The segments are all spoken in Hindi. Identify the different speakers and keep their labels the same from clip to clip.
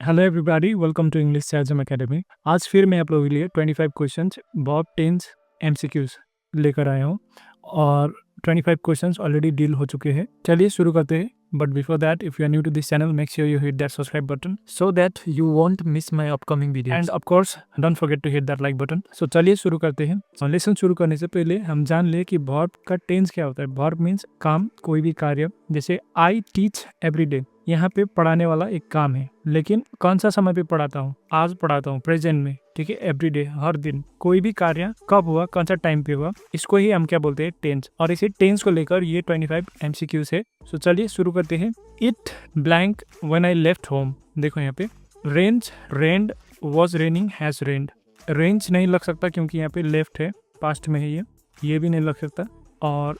Speaker 1: Hello everybody, welcome to English सैजम एकेडमी। आज फिर मैं आप लोगों के लिए 25 क्वेश्चंस बॉब टेंस एमसीक्यूज लेकर आया हूँ और 25 क्वेश्चंस ऑलरेडी डील हो चुके हैं। चलिए शुरू करते हैं। But before that, if you are new to this channel, make sure you hit that subscribe button so that you won't miss my upcoming videos and of course don't forget to hit that like button. So चलिए शुरू करते हैं। लेसन शुरू करने से पहले हम जान ले कि वर्ब का टेंस क्या होता है। वर्ब मीन्स काम, कोई भी कार्य। जैसे आई टीच एवरी डे, यहाँ पे पढ़ाने वाला एक काम है, लेकिन कौन सा समय पे पढ़ाता हूँ? आज पढ़ाता हूँ, प्रेजेंट में। ठीक है, एवरीडे, हर दिन। कोई भी कार्य कब हुआ, कौन सा टाइम पे हुआ, इसको ही हम क्या बोलते हैं? टेंस। और इसी टेंस को लेकर ये 25 MCQs है। सो चलिए शुरू करते हैं। It blank when I left home. देखो यहाँ पे rains, rained, was raining, has rained. Rains नहीं लग सकता क्योंकि यहाँ पे लेफ्ट है, पास्ट में है ये भी नहीं लग सकता और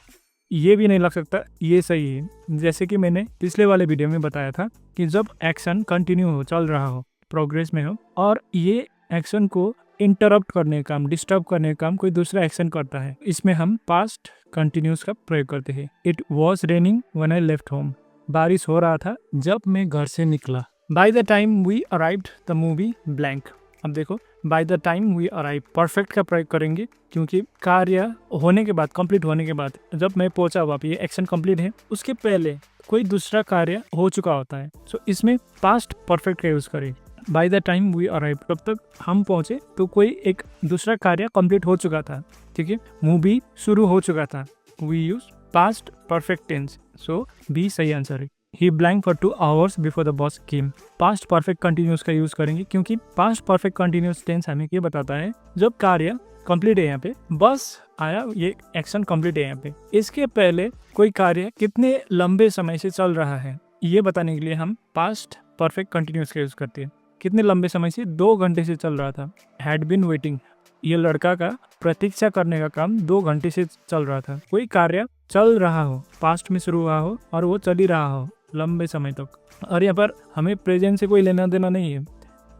Speaker 1: ये भी नहीं लग सकता। ये सही है। जैसे कि मैंने पिछले वाले वीडियो में बताया था कि जब एक्शन कंटिन्यू हो, चल रहा हो, प्रोग्रेस में हो और ये एक्शन को इंटरप्ट करने का काम, डिस्टर्ब करने का काम कोई दूसरा एक्शन करता है, इसमें हम पास्ट कंटिन्यूस का प्रयोग करते हैं। It was raining when I left home. बारिश हो रहा था जब मैं घर से निकला। By the time we arrived the movie blank. अब देखो, by the time we arrive, perfect का प्रयोग करेंगे क्योंकि कार्य होने के बाद, कंप्लीट होने के बाद, जब मैं पहुंचा वहाँ पे, ये एक्शन कंप्लीट है, उसके पहले कोई दूसरा कार्य हो चुका होता है। सो इसमें पास्ट परफेक्ट का यूज करें। By the time we arrive, जब तक हम पहुंचे तो कोई एक दूसरा कार्य कंप्लीट हो चुका था। ठीक है, मूवी शुरू हो चुका था। We use past perfect tense. So B सही आंसर है। He blank for 2 hours before the boss came। Past perfect continuous का यूज करेंगे क्योंकि पास्ट परफेक्ट कंटिन्यूस टेंस हमें ये बताता है जब कार्य कंप्लीट है, यहाँ पे बस आया, ये एक्शन कंप्लीट है यहाँ पे, इसके पहले कोई कार्य कितने लंबे समय से चल रहा है, ये बताने के लिए हम पास्ट परफेक्ट कंटिन्यूस का यूज करते हैं। कितने लंबे समय से? 2 घंटे से चल रहा था। हैड बीन वेटिंग, ये लड़का का प्रतीक्षा करने का काम 2 घंटे से चल रहा था। कोई कार्य चल रहा हो, पास्ट में शुरू हुआ हो और वो चल ही रहा हो लंबे समय तक। और यहाँ पर हमें प्रेजेंट से कोई लेना देना नहीं है,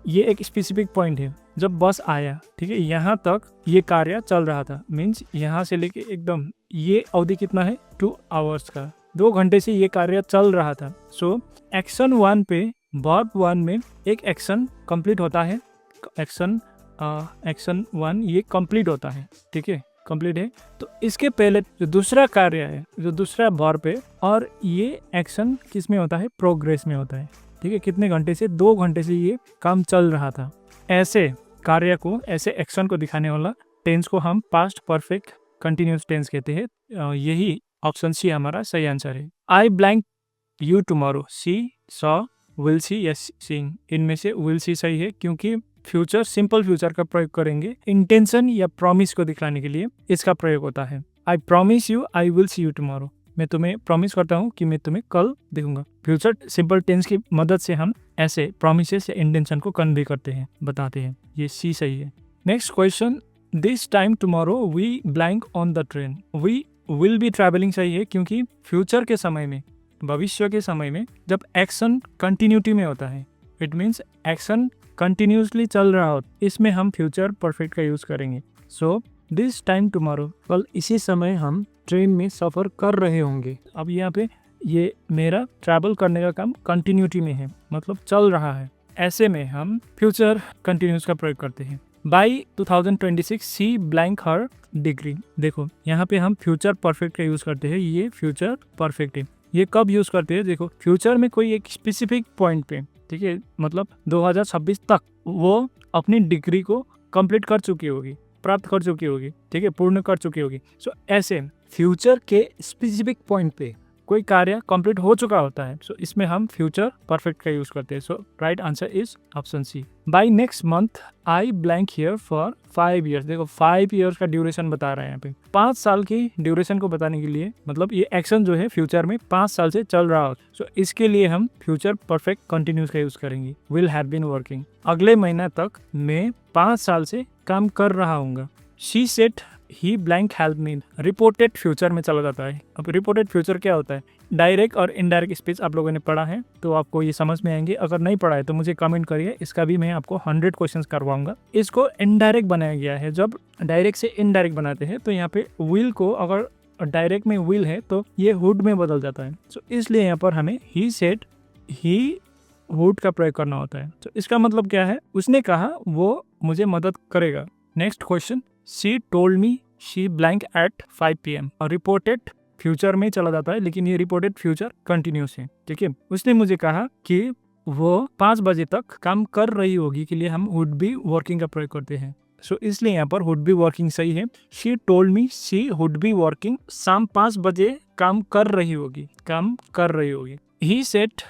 Speaker 1: ये एक स्पेसिफिक पॉइंट है। जब बस आया, ठीक है, यहाँ तक ये कार्य चल रहा था, मीन्स यहाँ से लेके एकदम ये अवधि कितना है? 2 आवर्स का। 2 घंटे से ये कार्य चल रहा था। सो एक्शन 1 पे, वर्ब 1 में एक एक्शन कंप्लीट होता है। एक्शन 1 ये कंप्लीट होता है। ठीक है, कंप्लीट है। तो इसके पहले जो दूसरा कार्य है, जो दूसरा वर्ब है, और ये एक्शन किस में होता है? प्रोग्रेस में होता है। ठीक है, कितने घंटे से? 2 घंटे से ये काम चल रहा था। ऐसे कार्य को, ऐसे एक्शन को दिखाने वाला टेंस को हम पास्ट परफेक्ट कंटिन्यूस टेंस कहते हैं। यही ऑप्शन सी हमारा सही आंसर है। I blank you tomorrow. See, saw, will see या सीइंग, इनमें से विल सी सही है क्योंकि फ्यूचर, सिंपल फ्यूचर का प्रयोग करेंगे इंटेंशन या प्रॉमिस को दिखाने के लिए, इसका प्रयोग होता है। I promise you I will see you tomorrow. मैं तुम्हें प्रॉमिस करता हूँ कि मैं तुम्हें कल देखूंगा। फ्यूचर सिंपल टेंस की मदद से हम ऐसे प्रॉमिसेस या इंटेंशन को कन्वे करते हैं, बताते हैं। ये सी सही है। Next question, this time tomorrow we blank on the train. We will be travelling सही है क्योंकि फ्यूचर के समय में, भविष्य के समय में, जब एक्शन कंटिन्यूटी में होता है, इट मीन्स एक्शन कंटिन्यूसली चल रहा हो, इसमें हम फ्यूचर परफेक्ट का यूज करेंगे। सो दिस टाइम टुमारो, कल इसी समय हम ट्रेन में सफर कर रहे होंगे। अब यहाँ पे ये मेरा ट्रैवल करने का काम कंटिन्यूटी में है, मतलब चल रहा है। ऐसे में हम फ्यूचर कंटिन्यूस का प्रयोग करते हैं। By 2026 she blank her degree. देखो यहाँ पे हम फ्यूचर परफेक्ट का यूज करते हैं। ये फ्यूचर परफेक्ट है। ये कब यूज करते हैं? देखो, फ्यूचर में कोई एक स्पेसिफिक पॉइंट पे, ठीक है, मतलब 2026 तक वो अपनी डिग्री को कंप्लीट कर चुकी होगी, प्राप्त कर चुकी होगी। ठीक है, पूर्ण कर चुकी होगी। सो ऐसे फ्यूचर के स्पेसिफिक पॉइंट पे कोई कार्य कंप्लीट हो चुका होता है। सो इसमें हम फ्यूचर परफेक्ट का यूज करते हैं। So right answer is option C. By next month I blank here for 5 years। देखो 5 years का ड्यूरेशन बता रहे हैं यहाँ पे। 5 साल की ड्यूरेशन को बताने के लिए, मतलब ये एक्शन जो है फ्यूचर में 5 साल से चल रहा हो, सो इसके लिए हम फ्यूचर परफेक्ट कंटिन्यूस का यूज करेंगे। विल हैव बीन वर्किंग, अगले महीना तक मैं 5 साल से काम कर रहा हूँ। She said he blank help me, reported future में चला जाता है। अब रिपोर्टेड फ्यूचर क्या होता है? डायरेक्ट और इनडायरेक्ट स्पीच आप लोगों ने पढ़ा है तो आपको ये समझ में आएंगे। अगर नहीं पढ़ा है तो मुझे कमेंट करिए, इसका भी मैं आपको 100 क्वेश्चंस करवाऊंगा। इसको इनडायरेक्ट बनाया गया है। जब डायरेक्ट से इनडायरेक्ट बनाते हैं तो यहाँ पे विल को, अगर डायरेक्ट में विल है तो ये वुड में बदल जाता है। सो इसलिए यहाँ पर हमें ही सेड ही वुड का प्रयोग करना होता है। तो इसका मतलब क्या है, उसने कहा वो मुझे मदद करेगा। Next question, she told me she blank eight 5 PM और रिपोर्टेड फ्यूचर में चला जाता है, लेकिन ये रिपोर्टेड फ्यूचर कंटिन्यूस है। ठीक है, उसने मुझे कहा कि वो 5 बजे तक काम कर रही होगी के लिए हम वुड बी वर्किंग का प्रयोग करते हैं। सो इसलिए यहाँ पर वुड बी वर्किंग सही है। She told me she would be working, शाम 5 बजे काम कर रही होगी, काम कर रही होगी। He said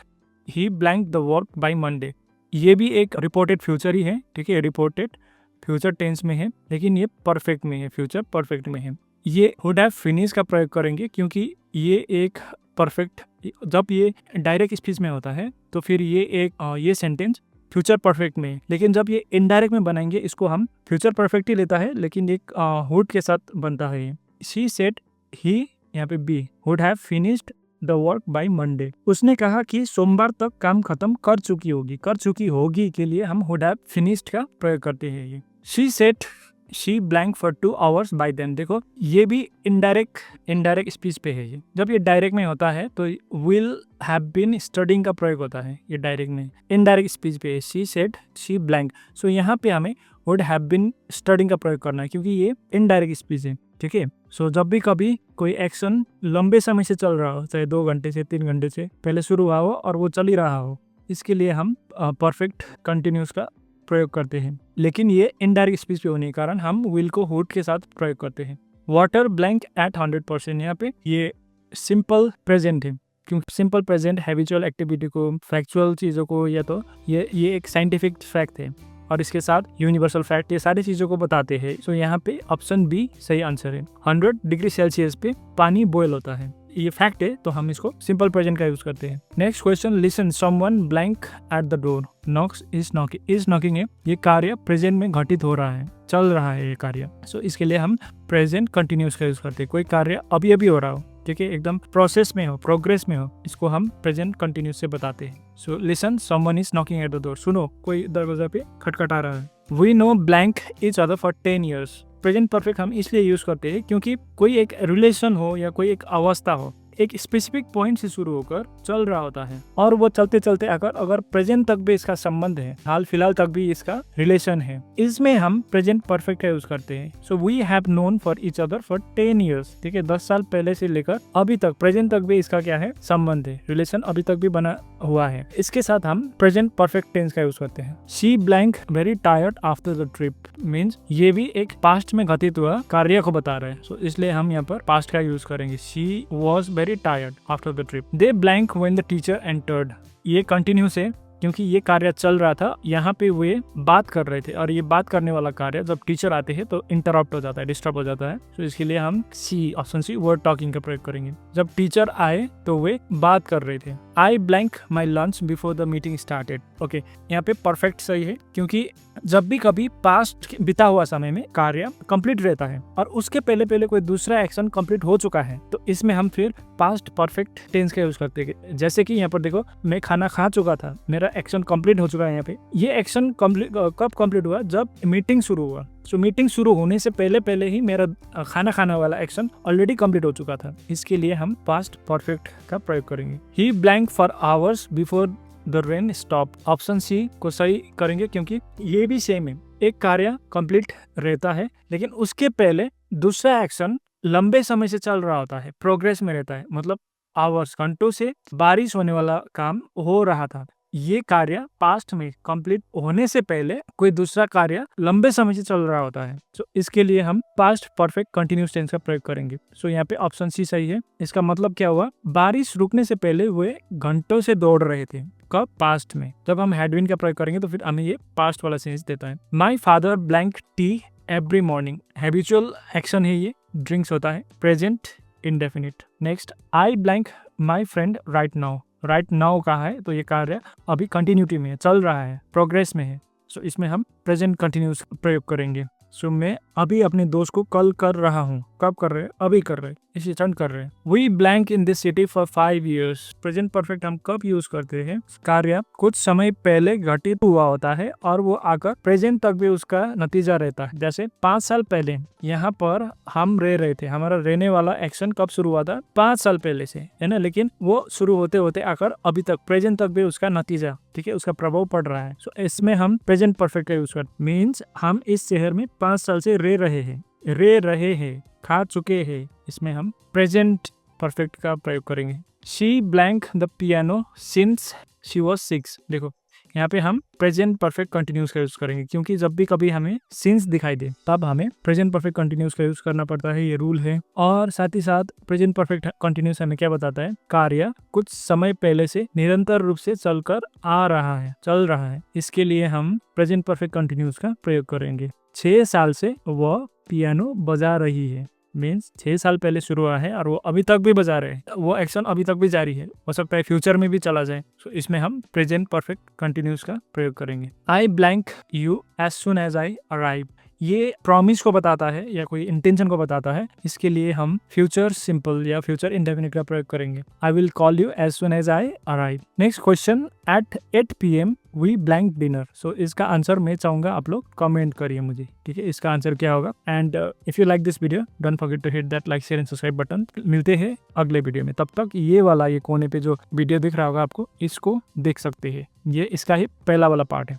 Speaker 1: he blank the work by Monday, ये भी एक रिपोर्टेड फ्यूचर ही है। ठीक है, रिपोर्टेड फ्यूचर टेंस में है, लेकिन ये परफेक्ट में है, फ्यूचर परफेक्ट में है। ये वुड हैव फिनिश का प्रयोग करेंगे क्योंकि ये एक परफेक्ट, जब ये डायरेक्ट स्पीच में होता है तो फिर ये एक ये सेंटेंस फ्यूचर परफेक्ट में है, लेकिन जब ये इनडायरेक्ट में बनाएंगे इसको हम फ्यूचर परफेक्ट ही लेता है, लेकिन एक वुड के साथ बनता है। शी सेड ही, यहाँ पे B, would have finished the work by Monday, उसने कहा कि सोमवार तक काम खत्म कर चुकी होगी, कर चुकी होगी के लिए हम वुड हैव फिनिश्ड का प्रयोग करते हैं। ये she said she blank for 2 hours by then, देखो ये भी इनडायरेक्ट स्पीच पे है। ये जब ये डायरेक्ट में होता है तो विल हैव बीन स्टडिंग का प्रयोग होता है, ये डायरेक्ट में। इनडायरेक्ट स्पीच पे है, शी सेड शी ब्लैंक, सो यहाँ पे हमें वुड हैव बीन स्टडिंग का प्रयोग करना है क्योंकि ये इनडायरेक्ट स्पीच है। ठीक है, सो जब भी कभी कोई एक्शन लंबे समय से चल रहा हो, चाहे 2 घंटे से 3 घंटे से पहले शुरू हुआ हो और वो चल ही रहा हो, इसके लिए हम परफेक्ट कंटिन्यूस का प्रयोग करते हैं, लेकिन ये इनडायरेक्ट स्पीच पे होने के कारण हम विल को वुड के साथ प्रयोग करते हैं। वाटर ब्लैंक एट 100%, यहाँ पे ये सिंपल प्रेजेंट है क्योंकि सिंपल प्रेजेंट हैबिचुअल एक्टिविटी को, फैक्चुअल चीज़ों को, या तो ये एक साइंटिफिक फैक्ट है और इसके साथ यूनिवर्सल फैक्ट, ये सारी चीज़ों को बताते हैं। सो यहाँ पे ऑप्शन बी सही आंसर है। 100 डिग्री सेल्सियस पे पानी बॉयल होता है, ये फैक्ट है, तो हम इसको सिंपल प्रेजेंट का यूज करते हैं। Next question, listen someone blank at the door, knocks is knocking, is knocking है, ये कार्य प्रेजेंट में घटित हो रहा है, चल रहा है ये कार्य। सो इसके लिए हम प्रेजेंट कंटिन्यूस का यूज करते हैं। कोई कार्य अभी अभी हो रहा हो, ठीक है, एकदम प्रोसेस में हो, प्रोग्रेस में हो, इसको हम प्रेजेंट कंटिन्यूस से बताते हैं। So listen someone is knocking at the door, सुनो कोई दरवाजा पे खटखटा रहा है। We know blank each other for 10 years, present perfect हम इसलिए यूज करते हैं क्योंकि कोई एक रिलेशन हो या कोई एक अवस्था हो, एक स्पेसिफिक पॉइंट से शुरू होकर चल रहा होता है और वो चलते चलते अगर प्रेजेंट तक भी इसका संबंध है, हाल फिलहाल तक भी इसका रिलेशन है, इसमें हम प्रेजेंट परफेक्ट का यूज करते हैं। So we have known for each other for 10 years, ठीक है, 10 साल पहले से लेकर अभी तक प्रेजेंट तक भी इसका क्या है, संबंध है, रिलेशन अभी तक भी बना हुआ है। इसके साथ हम प्रेजेंट परफेक्ट टेंस का यूज करते हैं। She blank very tired after the trip, means ये भी एक पास्ट में घटित हुआ कार्य को बता रहा है। सो इसलिए हम यहाँ पर पास्ट का यूज करेंगे। She was very tired after the trip. They blank when the teacher entered, ये कंटिन्यूस है क्योंकि ये कार्य चल रहा था, यहाँ पे वे बात कर रहे थे और ये बात करने वाला कार्य जब टीचर आते हैं तो इंटरप्ट हो जाता है, डिस्टर्ब हो जाता है। तो इसके लिए हम सी, ऑप्शन सी, वर्ड टॉकिंग का प्रयोग करेंगे। जब टीचर आए तो वे बात कर रहे थे। आई blank my lunch before the meeting started, okay, यहाँ पे परफेक्ट सही है क्योंकि जब भी कभी पास्ट बिता हुआ समय में कार्य कंप्लीट रहता है और उसके पहले कोई दूसरा एक्शन कंप्लीट हो चुका है तो इसमें हम फिर पास्ट परफेक्ट टेंस का यूज करते हैं। जैसे कि यहाँ पर देखो, मैं खाना खा चुका था, मेरा एक्शन कंप्लीट हो चुका है। यहाँ पे ये एक्शन कब कंप्लीट हुआ, जब मीटिंग शुरू हुआ। सो मीटिंग शुरू होने से पहले ही मेरा खाना खाने वाला एक्शन ऑलरेडी कंप्लीट हो चुका था, इसके लिए हम पास्ट परफेक्ट का प्रयोग करेंगे। He blank for hours before the rain stop, option C को सही करेंगे क्योंकि ये भी सेम है, एक कार्य कंप्लीट रहता है लेकिन उसके पहले दूसरा एक्शन लंबे समय से चल रहा होता है, प्रोग्रेस में रहता है, मतलब आवर्स, घंटों से बारिश होने वाला काम हो रहा था। ये कार्य पास्ट में कंप्लीट होने से पहले कोई दूसरा कार्य लंबे समय से चल रहा होता है। सो इसके लिए हम पास्ट परफेक्ट कंटिन्यूस टेंस का प्रयोग करेंगे। सो यहाँ पे ऑप्शन सी सही है। इसका मतलब क्या हुआ, बारिश रुकने से पहले वे घंटों से दौड़ रहे थे, कब, पास्ट में। जब हम हैड बीन का प्रयोग करेंगे तो फिर हमें ये पास्ट वाला सेंस देता है। My father blank T every morning, habitual action है, ये ड्रिंक्स होता है, present indefinite. Next, I blank my friend right now, right now कहा है तो ये कार्य अभी कंटिन्यूटी में है, चल रहा है, प्रोग्रेस में है। सो इसमें हम प्रेजेंट कंटिन्यूस प्रयोग करेंगे। सो मैं अभी अपने दोस्त को कॉल कर रहा हूँ, कब कर रहे, अभी कर रहे। इसे टर्न कर रहे हैं। We blank in this city for 5 years। Present perfect हम कब यूज करते हैं? कार्य कुछ समय पहले घटित हुआ होता है और वो आकर प्रेजेंट तक भी उसका नतीजा रहता है। जैसे 5 साल पहले यहाँ पर हम रह रहे थे, हमारा रहने वाला एक्शन कब शुरू हुआ था? 5 साल पहले से, है ना। लेकिन वो शुरू होते होते आकर अभी तक प्रेजेंट तक भी उसका नतीजा, ठीक है, उसका प्रभाव पड़ रहा है। सो इसमें हम प्रेजेंट परफेक्ट का यूज करते, मीन्स हम इस शहर में 5 साल से रह रहे हैं, खा चुके हैं। इसमें हम प्रेजेंट परफेक्ट का प्रयोग करेंगे। She blank the piano since she was 6। देखो यहाँ पे हम प्रेजेंट परफेक्ट कंटिन्यूस का यूज करेंगे, क्योंकि जब भी कभी हमें सिंस दिखाई दे तब हमें प्रेजेंट परफेक्ट कंटिन्यूस का यूज करना पड़ता है, ये रूल है। और साथ ही साथ प्रेजेंट परफेक्ट कंटिन्यूस हमें क्या बताता है? कार्य कुछ समय पहले से निरंतर रूप से चल रहा है। इसके लिए हम प्रेजेंट परफेक्ट कंटिन्यूस का प्रयोग करेंगे। 6 साल से वह पियानो बजा रही है, मीन्स 6 साल पहले शुरू हुआ है और वो अभी तक भी बजा रहे हैं, वो एक्शन अभी तक भी जारी है, हो सकता है फ्यूचर में भी चला जाए। सो इसमें हम प्रेजेंट परफेक्ट कंटिन्यूस का प्रयोग करेंगे। I blank you as soon as I arrive. ये प्रॉमिस को बताता है या कोई इंटेंशन को बताता है, इसके लिए हम फ्यूचर सिंपल या फ्यूचर इंडेफिनिट का प्रयोग करेंगे। I will call you as soon as I arrive. Next question, at 8 PM we blank dinner. So इसका आंसर मैं चाहूंगा आप लोग कमेंट करिए मुझे, ठीक है, इसका आंसर क्या होगा। And if you like this video don't forget to hit that like share and subscribe button. मिलते हैं अगले वीडियो में, तब तक ये वाला, ये कोने पे जो वीडियो दिख रहा होगा आपको, इसको देख सकते हैं। ये इसका ही पहला वाला पार्ट है।